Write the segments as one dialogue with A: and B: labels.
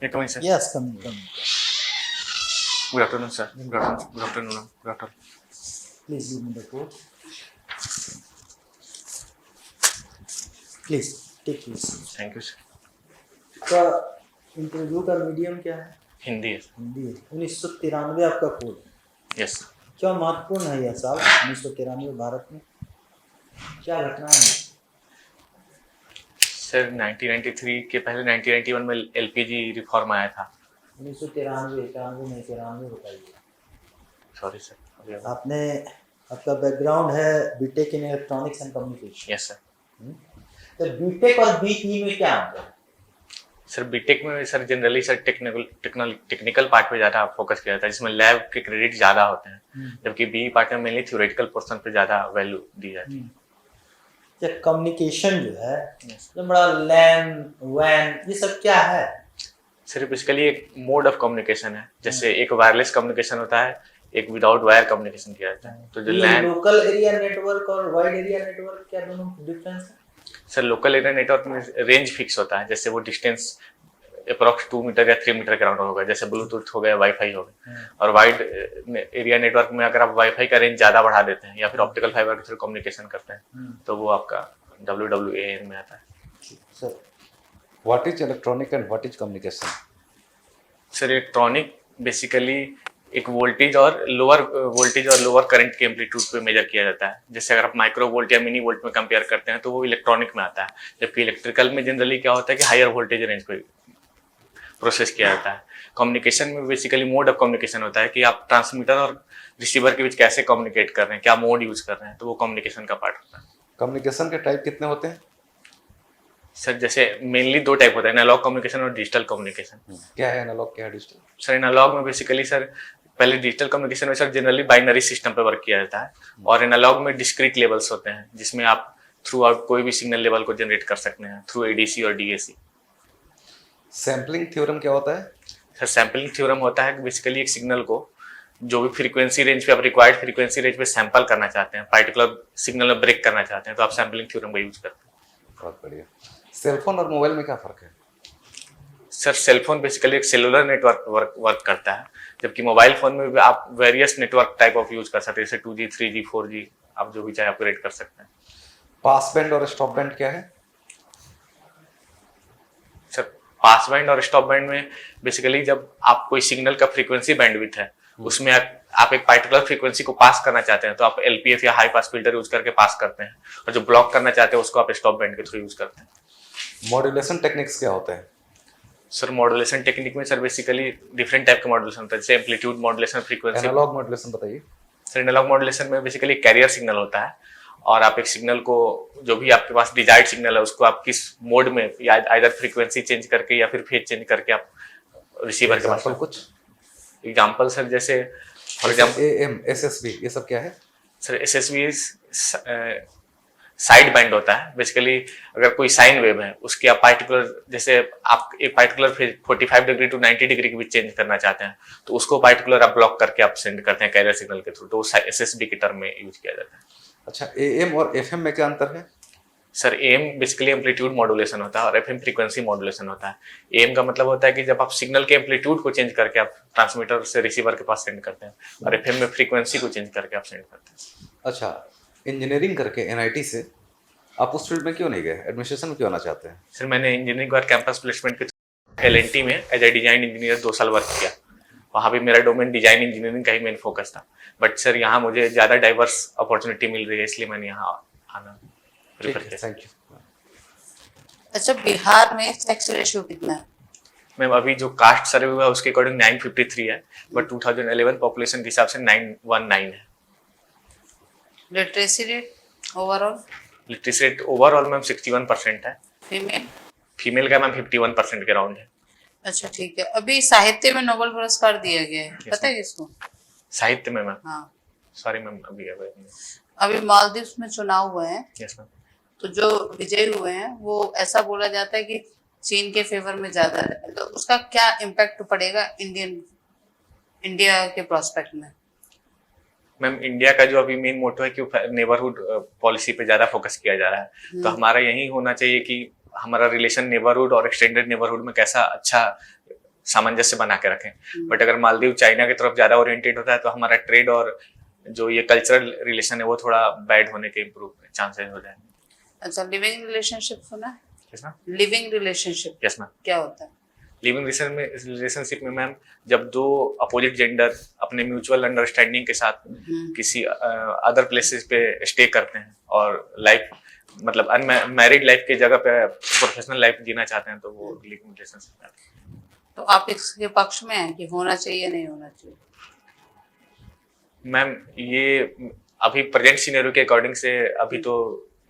A: Yeah, come in, sir.
B: Yes, come.
A: Good afternoon, sir. Good afternoon. Good afternoon. Good afternoon.
B: Please give me the code. Please take this.
A: Thank you, sir.
B: का interview का medium क्या है?
A: हिंदी है.
B: हिंदी है. 1993 आपका code है.
A: Yes.
B: क्यों महत्वपूर्ण है यह साल 1993 भारत में? क्या घटना है?
A: सर 1993 के पहले 1991 में एलपीजी रिफॉर्म आया था.
B: 1993 में 93 बताइए.
A: Sorry sir.
B: आपने आपका बैकग्राउंड है BTech in electronics and communication.
A: Yes sir.
B: तो बीटेक और बीई में क्या अंतर है?
A: सर बीटेक में sir generally sir technical part पे ज़्यादा फोकस किया जाता है जिसमें लैब के क्रेडिट ज़्यादा होते हैं, जबकि बीई पार्ट में मेनली थ्योरेटिकल पोर्शन पे ज़्यादा वैल्यू दी जाती है.
B: कम्युनिकेशन जो है जो बड़ा लैन वैन ये सब क्या है?
A: सर बेसिकली एक मोड ऑफ कम्युनिकेशन है. जैसे एक वायरलेस कम्युनिकेशन होता है, एक विदाउट वायर कम्युनिकेशन किया जाता है. तो जो लैन
B: लोकल एरिया नेटवर्क और वाइड एरिया नेटवर्क क्या दोनों डिफरेंस है?
A: सर लोकल एरिया नेटवर्क में रेंज फिक्स होता है. जैसे वो डिस्टेंस अप्रॉक्स 2 मीटर या 3 मीटर के अराउंड होगा, जैसे ब्लूटूथ हो गया, वाईफाई हो गया. और वाइड एरिया नेटवर्क में अगर आप वाईफाई का रेंज ज़्यादा बढ़ा देते हैं या फिर ऑप्टिकल फाइबर के थ्रू कम्युनिकेशन करते हैं तो वो आपका WWAN में आता है.
B: Sir
C: What is electronic and what is communication?
A: Sir electronic basically एक वोल्टेज और लोअर करंट के एम्पलीट्यूड पे मेजर किया जाता है. जैसे अगर आप माइक्रो वोल्ट या मिनी वोल्ट में कंपेयर करते हैं तो वो इलेक्ट्रॉनिक में आता है, जबकि इलेक्ट्रिकल में जनरली क्या होता है कि हायर वोल्टेज रेंज पे प्रोसेस किया जाता है. कम्युनिकेशन में बेसिकली मोड ऑफ कम्युनिकेशन होता है कि आप ट्रांसमीटर और रिसीवर के बीच कैसे कम्युनिकेट कर रहे हैं, क्या मोड यूज कर रहे हैं, तो वो कम्युनिकेशन का पार्ट होता है.
C: कम्युनिकेशन के टाइप कितने होते हैं?
A: सर जैसे मेनली 2 टाइप होता है, एनालॉग कम्युनिकेशन और डिजिटल कम्युनिकेशन.
C: क्या है एनालॉग, क्या है डिजिटल?
A: सर एनालॉग में बेसिकली सर पहले डिजिटल कम्युनिकेशन में सर जनरली बाइनरी सिस्टम पे वर्क किया जाता है, और एनालॉग में डिस्क्रीट लेवल्स होते हैं जिसमें आप थ्रू आउट कोई भी सिग्नल लेवल को जनरेट कर सकते हैं थ्रू एडीसी और डीएसी.
C: सैम्पलिंग थ्योरम क्या होता है?
A: सर सैम्पलिंग थ्योरम होता है बेसिकली एक सिग्नल को जो भी फ्रीक्वेंसी रेंज पे आप रिक्वायर्ड फ्रीक्वेंसी रेंज पे सैंपल करना चाहते हैं, पर्टिकुलर सिग्नल में ब्रेक करना चाहते हैं, तो आप सैम्पलिंग थ्योरम का यूज करते हैं.
C: बहुत बढ़िया. सेलफोन और मोबाइल में क्या फर्क है?
A: सर सेलफोन बेसिकली एक सेलुलर नेटवर्क वर्क करता है, जबकि मोबाइल फोन में भी आप various network type of use कर सकते हैं, जैसे 2G 3G 4G आप जो भी चाहे अपग्रेड कर सकते हैं.
C: पास बैंड और स्टॉप बैंड क्या है?
A: सर पास बैंड और स्टॉप बैंड में बेसिकली जब आप कोई सिग्नल का फ्रीक्वेंसी बैंडविड्थ है उसमें आप एक पर्टिकुलर फ्रीक्वेंसी को पास करना चाहते हैं तो आप LPF या हाई पास फिल्टर यूज करके पास करते हैं, और जो ब्लॉक करना चाहते हैं उसको आप स्टॉप बैंड के थ्रू यूज करते हैं.
C: मॉड्यूलेशन टेक्निक्स क्या होते हैं?
A: सर मॉड्यूलेशन टेक्निक में सर बेसिकली डिफरेंट टाइप का मॉड्यूलेशन होता है, जैसे amplitude modulation, frequency.
C: Analogue modulation बताइए.
A: सर एनालॉग मॉड्यूलेशन में बेसिकली कैरियर सिग्नल होता है, और आप एक सिग्नल को जो भी आपके पास डिजायर्ड सिग्नल है उसको आप किस मोड में या आइदर फ्रीक्वेंसी चेंज करके या फिर फेज चेंज करके आप रिसीवर के पास.
C: कुछ
A: एग्जांपल सर जैसे फॉर एग्जांपल
C: AM SSB ये सब क्या है?
A: सर SSB साइड बैंड होता है. बेसिकली अगर कोई साइन वेव है उसकी आप पर्टिकुलर जैसे आप एक particular phase 45 degree to 90 degree के बीच चेंज करना चाहते हैं तो उसको पर्टिकुलर आप ब्लॉक करके आप सेंड करते हैं कैरियर सिग्नल के थ्रू, तो SSB की टर्म में यूज किया जाता है.
C: अच्छा, AM और FM में क्या अंतर है?
A: Sir AM basically amplitude modulation होता है और FM फ्रीक्वेंसी मॉड्यूलेशन होता है. AM का मतलब होता है कि जब आप सिग्नल के एम्पलीट्यूड को चेंज करके आप ट्रांसमीटर से रिसीवर के पास सेंड करते हैं, और FM में फ्रीक्वेंसी को चेंज करके आप सेंड करते हैं.
C: अच्छा, इंजीनियरिंग करके NIT से आप उस फील्ड में क्यों नहीं गए? एडमिनिस्ट्रेशन में क्यों आना चाहते हैं?
A: सर मैंने इंजीनियरिंग और कैंपस प्लेसमेंट के LNT में एज ए डिजाइन इंजीनियर 2 साल वर्क किया. वहाँ भी मेरा डोमेन डिजाइन इंजीनियरिंग का ही मेन फोकस था, बट सर यहाँ मुझे ज़्यादा डाइवर्स अपॉर्चुनिटी मिल रही है इसलिए मैंने यहाँ आना प्रेफर किया.
C: Thank you.
D: अच्छा, बिहार में सेक्स रेशियो कितना है?
A: मैम अभी जो कास्ट सर्वे हुआ है उसके अकॉर्डिंग 953 है, बट 2011 पॉपुलेशन के हिसाब से 919 है.
D: Literacy rate overall?
A: Literacy rate overall ma'am 61% है.
D: फीमेल?
A: फीमेल का मैम 51% के अराउंड है.
D: अच्छा ठीक है. अभी साहित्य में नोबेल पुरस्कार दिया गया है, पता है किसको?
A: साहित्य में मैम?
D: हाँ.
A: सॉरी मैम अभी
D: अभी मालदीव में चुनाव हुए हैं.
A: Yes ma'am.
D: तो जो विजयी हुए हैं वो ऐसा बोला जाता है कि चीन के फेवर में ज्यादा है, तो उसका क्या इम्पैक्ट पड़ेगा इंडिया के प्रोस्पेक्ट में?
A: मैम इंडिया का जो अभी मेन मोटो है कि नेबरहुड पॉलिसी पे ज्यादा फोकस किया जा रहा है, तो हमारा यही होना चाहिए कि हमारा रिलेशन नेबरहुड और एक्सटेंडेड नेबरहुड में कैसा अच्छा सामंजस्य बना के रखें। बट अगर मालदीव चाइना की तरफ ज्यादा ओरिएंटेड होता है तो हमारा ट्रेड और जो ये कल्चरल रिलेशन है वो थोड़ा बैड होने के इम्प्रूव चांसेस हो जाएंगे।
D: अच्छा, लिविंग रिलेशनशिप सुना है?
A: Yes ma'am.
D: Living relationship
A: yes ma'am.
D: क्या होता है?
A: लिविंग रिलेशनशिप में मैम जब दो अपोजिट जेंडर अपने म्यूचुअल अंडरस्टैंडिंग के साथ किसी अदर प्लेसेस पे स्टे करते हैं और लाइफ मतलब अनमैरिड लाइफ की जगह पे प्रोफेशनल लाइफ जीना चाहते हैं तो वो लिविंग रिलेशनशिप है।
D: तो आप इसके पक्ष में हैं कि होना चाहिए नहीं होना चाहिए?
A: मैम ये अभी प्रेजेंट सिनेरियो के अकॉर्डिंग से अभी तो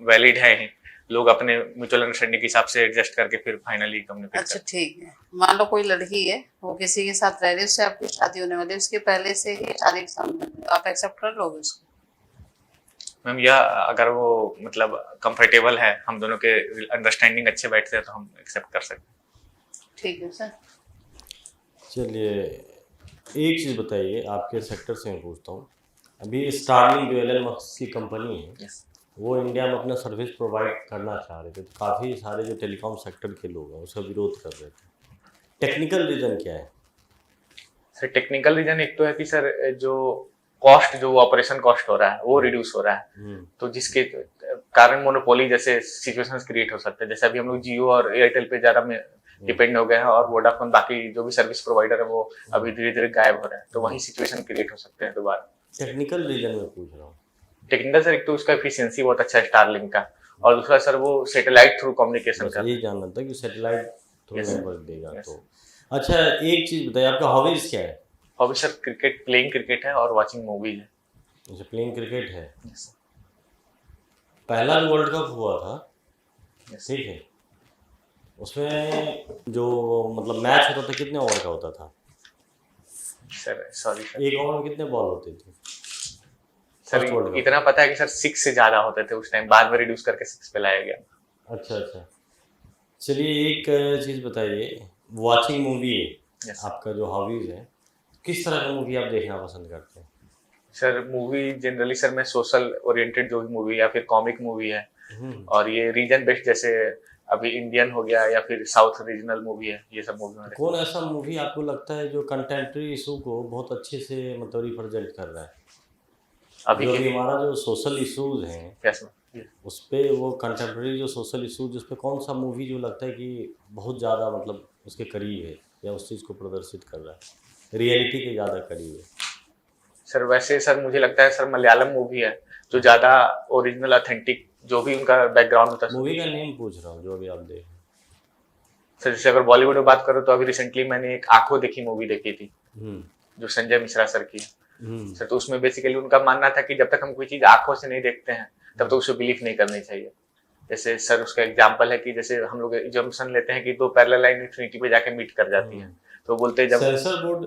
A: वैलिड है ही, लोग अपने म्यूचुअल अंडरस्टैंडिंग के हिसाब से एडजस्ट करके फिर फाइनली कम्युनिकेट
D: अच्छा ठीक है, मान लो कोई लड़की है वो किसी के साथ रह रही है, उससे आपकी शादी होने वाली है, उसके पहले से ही शादी के सामने आप एक्सेप्ट कर लोगे उसको?
A: मैम या अगर वो मतलब कंफर्टेबल है, हम दोनों के अंडरस्टैंडिंग अच्छे बैठते हैं तो हम एक्सेप्ट कर सकते हैं।
D: ठीक है सर।
E: चलिए, एक चीज़ बताइए, आपके सेक्टर से मैं पूछता हूँ, अभी स्टारलिंक जो एलन मस्क की कंपनी है
A: Yes.
E: वो इंडिया में अपना सर्विस प्रोवाइड करना चाह रहे थे, तो काफ़ी सारे जो टेलीकॉम सेक्टर के लोग हैं उसका विरोध कर रहे थे। टेक्निकल रीज़न क्या है?
A: सर टेक्निकल रीजन एक तो है कि सर जो कॉस्ट जो ऑपरेशन कॉस्ट हो रहा है वो रिड्यूस हो रहा है, तो जिसके कारण मोनोपोली जैसे सिचुएशंस क्रिएट हो सकते हैं। जैसे अभी हम लोग जियो और एयरटेल पे ज्यादा में डिपेंड हो गए हैं और वोडाफोन बाकी जो भी सर्विस प्रोवाइडर है वो अभी धीरे धीरे गायब हो रहे हैं, तो वही सिचुएशन क्रिएट हो सकते हैं दोबारा।
E: टेक्निकल रीज़न में पूछ रहा हूँ।
A: टेक्निकल सर एक तो उसका एफिशिएंसी बहुत अच्छा है स्टारलिंक का, और दूसरा सर वो सैटेलाइट थ्रू कम्युनिकेशन
E: बस
A: कर
E: यही जानना था कि satellite through
A: Yes, sir.
E: Network देगा।
A: Yes.
E: तो अच्छा, एक चीज़ बताइए, आपका हॉबीज़ क्या है?
A: Hobby sir cricket, playing cricket है और वाचिंग मूवीज है।
E: जैसे प्लेइंग क्रिकेट है, पहला जो वर्ल्ड कप हुआ था,
A: Yes.
E: ठीक है, उसमें जो मतलब मैच होता था कितने ओवर का होता था?
A: सर सॉरी सर,
E: एक ओवर में कितने बॉल होते थे?
A: Sir
E: First World Cup.
A: इतना पता है कि सर 6 से ज्यादा होते थे उस टाइम, बाद में रिड्यूस करके 6 पे लाया गया।
E: अच्छा अच्छा, चलिए एक चीज़ बताइए, वाचिंग मूवी
A: Yes.
E: आपका जो हॉबीज़ है, किस तरह का मूवी आप देखना पसंद करते हैं?
A: सर मूवी जनरली सर मैं सोशल ओरिएंटेड जो भी मूवी या फिर कॉमिक मूवी है, और ये रीजन बेस्ड जैसे अभी इंडियन हो गया या फिर साउथ रीजनल मूवी है, ये सब मूवी में
E: कौन ऐसा मूवी आपको लगता है जो कंटेम्प्रेरी इशू को बहुत अच्छे से मतलब रिप्रेजेंट कर रहा है?
A: अभी
E: जो
A: के
E: अभी हमारा जो सोशल इश्यूज हैं
A: कैसे
E: उस पे, वो कंटेम्प्रेरी जो सोशल इशूज, उस पे कौन सा मूवी जो लगता है कि बहुत ज़्यादा मतलब उसके करीब है या उस चीज़ को प्रदर्शित कर रहा है, रियलिटी के ज़्यादा करीब है?
A: सर वैसे सर मुझे लगता है सर मलयालम मूवी है जो ज्यादा ओरिजिनल ऑथेंटिक जो भी उनका बैकग्राउंड होता है।
E: मूवी का नेम पूछ रहा हूँ जो अभी आप देख रहे हैं।
A: सर जैसे अगर बॉलीवुड में बात करो तो अभी रिसेंटली मैंने एक आंखों देखी मूवी देखी थी जो संजय मिश्रा सर की है। सर तो उसमें बेसिकली उनका मानना था कि जब तक हम कोई चीज आंखों से नहीं देखते हैं तब तो उसे बिलीव नहीं करनी चाहिए। जैसे सर उसका एग्जांपल है कि जैसे हम लोग एजम्पशन लेते हैं कि दो पैरेलल लाइन इन्फिनिटी पे जाके मीट कर जाती है, तो बोलते हैं जब
E: सेंसर बोर्ड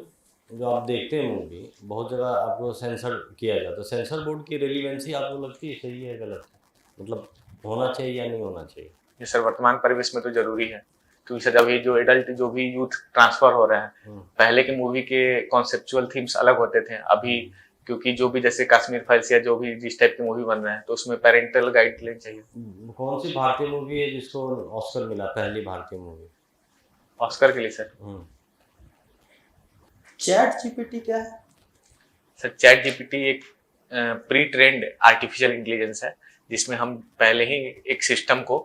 E: जो आप देखते हैं मूवी, बहुत जगह आपको सेंसर किया जाता है, सेंसर बोर्ड की रेलिवेंसी आपको लगती है सही है गलत है, मतलब होना चाहिए या नहीं होना चाहिए?
A: ये सर वर्तमान परिवेश में तो जरूरी है, क्योंकि सर अभी जो एडल्ट जो भी यूथ ट्रांसफर हो रहे हैं, पहले के मूवी के कॉन्सेप्चुअल थीम्स अलग होते थे, अभी क्योंकि जो भी जैसे कश्मीर फाइल्स या जो भी जिस टाइप की मूवी बन रहे हैं तो उसमें पेरेंटल गाइडलाइन चाहिए।
E: कौन सी भारतीय मूवी है जिसको ऑस्कर मिला, पहली भारतीय मूवी?
A: ऑस्कर के लिए सर
B: चैट जीपीटी क्या है?
A: सर चैट जीपीटी एक प्री ट्रेंड आर्टिफिशियल इंटेलिजेंस है जिसमें हम पहले ही एक सिस्टम को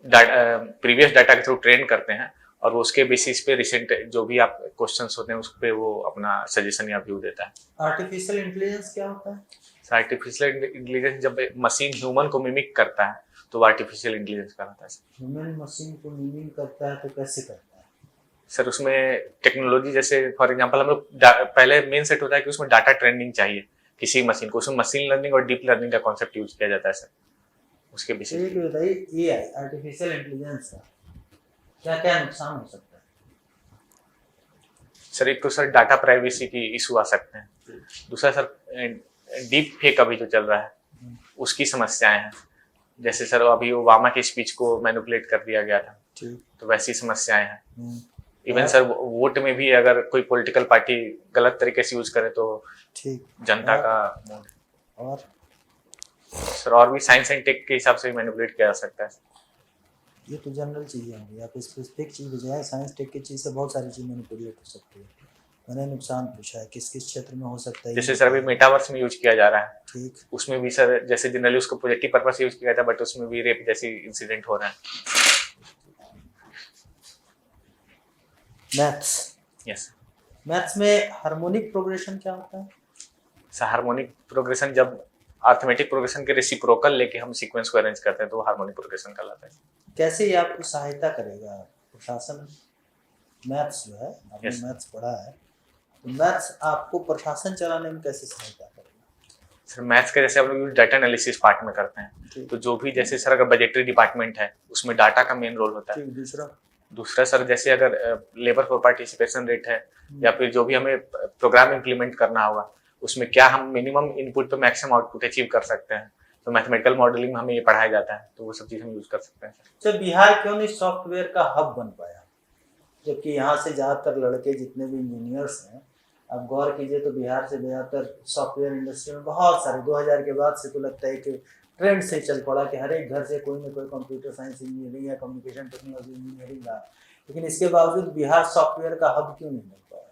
A: प्रीवियस डाटा के थ्रू ट्रेन करते हैं और वो उसके बेसिस पे रिसेंट जो भी आप क्वेश्चंस होते हैं उस पे वो अपना सजेशन या व्यू देता है।
B: आर्टिफिशियल इंटेलिजेंस क्या होता है?
A: आर्टिफिशियल इंटेलिजेंस जब मशीन ह्यूमन को मिमिक करता है तो वो आर्टिफिशियल इंटेलिजेंस कहलाता है।
B: ह्यूमन मशीन को मिमिक करता है तो कैसे करता है?
A: सर उसमें टेक्नोलॉजी जैसे फॉर एग्जांपल हम लोग पहले मेन सेट होता है कि उसमें डाटा ट्रेनिंग चाहिए किसी मशीन को, उसमें मशीन लर्निंग और डीप लर्निंग का कॉन्सेप्ट यूज किया जाता है सर उसके बेसिस
B: एक बताइए, एआई आर्टिफिशियल इंटेलिजेंस का क्या क्या नुकसान हो सकता है?
A: सर एक तो सर डाटा प्राइवेसी की इशू आ सकते हैं, दूसरा सर डीप फेक अभी जो चल रहा है उसकी समस्याएं हैं, जैसे सर अभी ओबामा की स्पीच को मैनिपुलेट कर दिया गया था तो वैसी समस्याएं हैं। इवन सर वोट में भी अगर कोई पॉलिटिकल पार्टी गलत तरीके से यूज करे तो
B: ठीक,
A: जनता का
B: और
A: सर और भी साइंस एंड टेक के हिसाब से भी मैनिपुलेट किया जा सकता है।
B: ये तो जनरल चीज़ें होंगी, आप स्पेसिफिक चीज़ बजाय साइंस टेक की चीज़ से बहुत सारी चीज़ मैनिपुलेट हो सकती है। मैंने नुकसान पूछा है किस किस क्षेत्र में हो सकता है,
A: जैसे सर अभी मेटावर्स में यूज किया जा रहा है,
B: ठीक।
A: उसमें भी सर जैसे जनरली उसको प्रोजेक्टिव पर्पस से यूज किया जाता है, बट उसमें भी रेप जैसी इंसिडेंट हो रहा है।
B: मैथ्स,
A: यस
B: मैथ्स में हार्मोनिक प्रोग्रेशन क्या होता है?
A: सर हार्मोनिक प्रोग्रेशन जब अर्थमेटिक प्रोग्रेशन के रेसिप्रोकल लेके हम सीक्वेंस को अरेंज करते हैं तो हार्मोनिक प्रोग्रेशन कहलाता है।
B: कैसे ये आपको सहायता करेगा? प्रशासन, मैथ्स जो है आपने
A: Yes.
B: मैथ्स पढ़ा है, तो मैथ्स आपको प्रशासन चलाने में कैसे सहायता करेगा?
A: सर मैथ्स का जैसे हम लोग डाटा एनालिसिस पार्ट में करते हैं,
B: ठीक।
A: तो जो भी जैसे सर अगर बजटरी डिपार्टमेंट है उसमें डाटा का मेन रोल होता है।
B: ठीक, दूसरा
A: दूसरा सर जैसे अगर लेबर फॉर पार्टिसिपेशन रेट है या फिर जो भी हमें प्रोग्राम इम्प्लीमेंट करना होगा उसमें क्या हम मिनिमम इनपुट पे मैक्सिमम आउटपुट अचीव कर सकते हैं, तो मैथमेटिकल मॉडलिंग में हमें ये पढ़ाया जाता है, तो वो सब चीज़ हम यूज कर सकते हैं सर।
B: जब बिहार क्यों नहीं सॉफ्टवेयर का हब बन पाया, जबकि यहाँ से ज़्यादातर लड़के जितने भी इंजीनियर्स हैं, आप गौर कीजिए तो बिहार से ज़्यादातर सॉफ्टवेयर इंडस्ट्री में बहुत सारे 2000 के बाद से तो लगता है कि ट्रेंड से चल पड़ा कि हर एक घर से कोई ना कोई कंप्यूटर साइंस इंजीनियरिंग या कम्युनिकेशन टेक्नोलॉजी इंजीनियरिंग का, लेकिन इसके बावजूद बिहार सॉफ्टवेयर का हब क्यों नहीं बन पाया?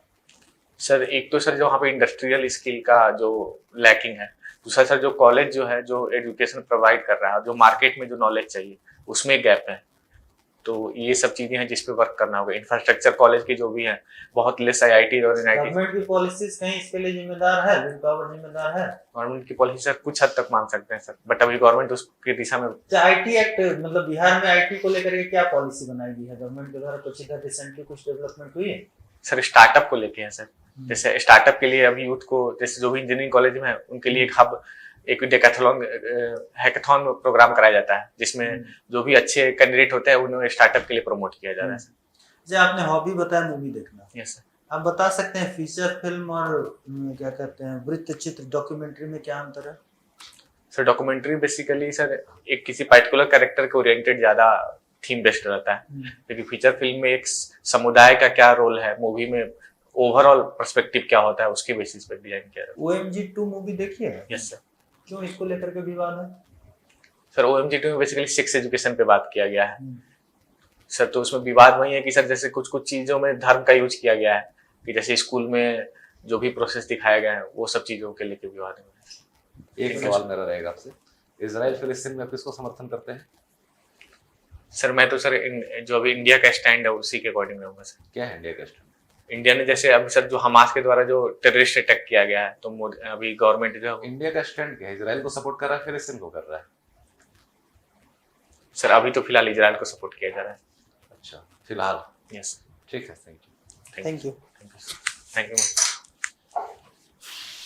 A: सर एक तो सर जो वहाँ पे इंडस्ट्रियल स्किल का जो लैकिंग है, दूसरा सर जो कॉलेज जो है जो एजुकेशन प्रोवाइड कर रहा है, जो मार्केट में जो नॉलेज चाहिए उसमें गैप है, तो ये सब चीजें हैं जिस पे वर्क करना होगा। इंफ्रास्ट्रक्चर कॉलेज की जो भी है बहुत लेस आईआईटी और एनआईटी।
B: गवर्नमेंट की पॉलिसीज कहीं इसके लिए जिम्मेदार है, विल पावर जिम्मेदार है?
A: गवर्नमेंट की पॉलिसी सर कुछ हद तक मान सकते हैं सर, बट अभी गवर्नमेंट उसकी दिशा में।
B: आईटी एक्ट, मतलब बिहार में आईटी को लेकर के क्या पॉलिसी बनाई गई है गवर्नमेंट के द्वारा? कुछ इधर रिसेंटली कुछ डेवलपमेंट हुई है?
A: सर स्टार्टअप को लेके है सर, जैसे स्टार्टअप के लिए अभी यूथ को, जैसे जो भी इंजीनियरिंग कॉलेज में है उनके लिए एक हब, एक डेकाथलॉन हैकाथॉन प्रोग्राम कराया जाता है, जिसमें जो भी अच्छे कैंडिडेट होते हैं उन्हें स्टार्टअप के लिए प्रमोट किया जा रहा है सर।
B: जैसे आपने हॉबी बताया मूवी देखना,
A: यस सर।
B: आप बता सकते हैं फीचर फिल्म और क्या कहते हैं वृत्त चित्र डॉक्यूमेंट्री में क्या अंतर है?
A: सर डॉक्यूमेंट्री बेसिकली सर एक किसी पर्टिकुलर कैरेक्टर के ओरिएंटेड ज्यादा थीम बेस्ड रहता है, लेकिन फीचर फिल्म में एक समुदाय का क्या रोल है, मूवी में ओवरऑल पर्सपेक्टिव क्या होता है उसके बेसिस पर डिजाइन किया जाता है।
B: OMG 2 मूवी देखी है?
A: Yes sir.
B: क्यों इसको लेकर के विवाद है?
A: सर OMG 2 में बेसिकली सेक्स एजुकेशन पे बात किया गया है सर, तो उसमें विवाद वही है कि सर जैसे कुछ कुछ चीजों में धर्म का यूज किया गया है, कि जैसे स्कूल में जो भी प्रोसेस दिखाया गया है वो सब चीजों के लेके विवाद है।
C: एक सवाल मेरा रहेगा आपसे, इजराइल फिलिस्तीन में आप किसको समर्थन करते हैं?
A: सर मैं तो सर जो अभी इंडिया का स्टैंड है उसी के अकॉर्डिंग रहूंगा सर।
C: क्या है इंडिया का स्टैंड?
A: इंडिया ने जैसे अभी सर जो हमास के द्वारा जो टेररिस्ट अटैक किया गया है, तो अभी गवर्नमेंट जो है
C: इंडिया का स्टैंड क्या है? इजराइल को सपोर्ट कर रहा है, फिलिस्तीन को कर रहा है?
A: सर अभी तो फिलहाल इजराइल को सपोर्ट किया जा रहा है।
C: अच्छा, फिलहाल।
A: यस।
C: ठीक है, thank you.
B: Thank you.
A: Thank you.